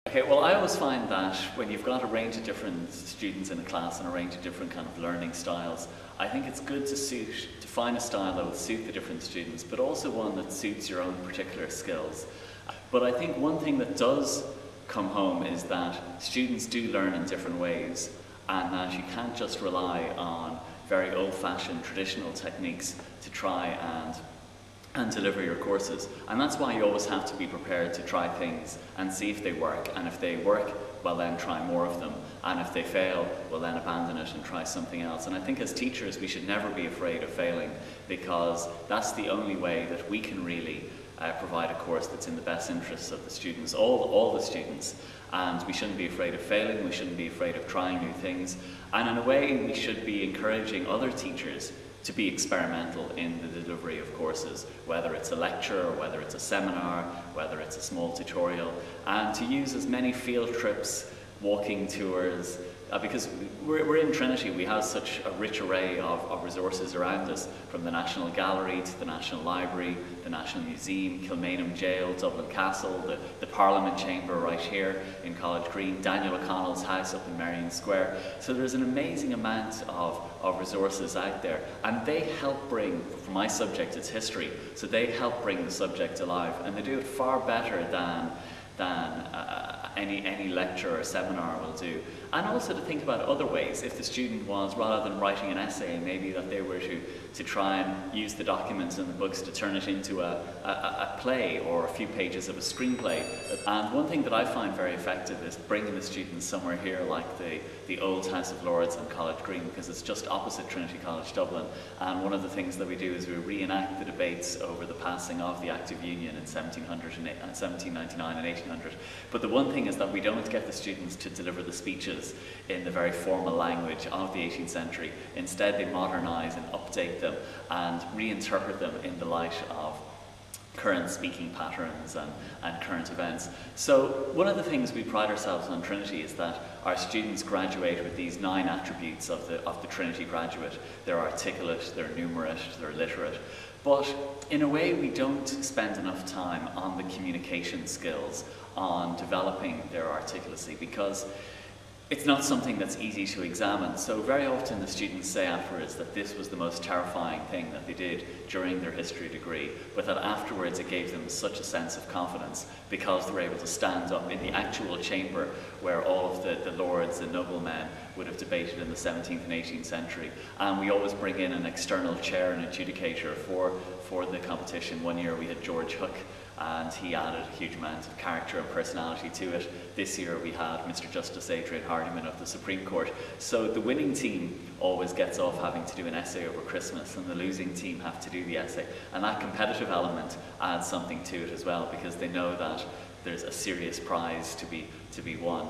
Okay, well, I always find that when you've got a range of different students in a class and a range of different kind of learning styles, I think it's good to find a style that will suit the different students, but also one that suits your own particular skills. But I think one thing that does come home is that students do learn in different ways, and that you can't just rely on very old-fashioned traditional techniques to try and deliver your courses. And that's why you always have to be prepared to try things and see if they work. And if they work, well then try more of them. And if they fail, well then abandon it and try something else. And I think as teachers, we should never be afraid of failing, because that's the only way that we can really provide a course that's in the best interests of the students, all the students. And we shouldn't be afraid of failing, we shouldn't be afraid of trying new things. And in a way, we should be encouraging other teachers to be experimental in the delivery of courses, whether it's a lecture, or whether it's a seminar, whether it's a small tutorial, and to use as many field trips, walking tours, because we're in Trinity, we have such a rich array of resources around us, from the National Gallery to the National Library, the National Museum, Kilmainham Jail, Dublin Castle, the Parliament Chamber right here in College Green, Daniel O'Connell's house up in Merrion Square. So there's an amazing amount of resources out there, and they help bring, for my subject it's history, so they help bring the subject alive, and they do it far better than any lecture or seminar will do. And also to think about other ways, if the student was, rather than writing an essay, maybe that they were to try and use the documents in the books to turn it into a play or a few pages of a screenplay. And one thing that I find very effective is bringing the students somewhere here like the old House of Lords on College Green, because it's just opposite Trinity College Dublin. And one of the things that we do is we reenact the debates over the passing of the Act of Union in 1799 and 1800. But the one thing is that we don't get the students to deliver the speeches in the very formal language of the 18th century. Instead, they modernise and update them and reinterpret them in the light of current speaking patterns and current events. So one of the things we pride ourselves on Trinity is that our students graduate with these 9 attributes of the Trinity graduate. They're articulate, they're numerate, they're literate. But in a way, we don't spend enough time on the communication skills, on developing their articulacy, because it's not something that's easy to examine. So very often the students say afterwards that this was the most terrifying thing that they did during their history degree, but that afterwards it gave them such a sense of confidence, because they were able to stand up in the actual chamber where all of the lords and noblemen would have debated in the 17th and 18th century. And we always bring in an external chair and adjudicator for the competition. One year we had George Hook, and he added a huge amount of character and personality to it. This year we had Mr. Justice Adrian Hardiman of the Supreme Court. So the winning team always gets off having to do an essay over Christmas, and the losing team have to do the essay. And that competitive element adds something to it as well, because they know that there's a serious prize to be won.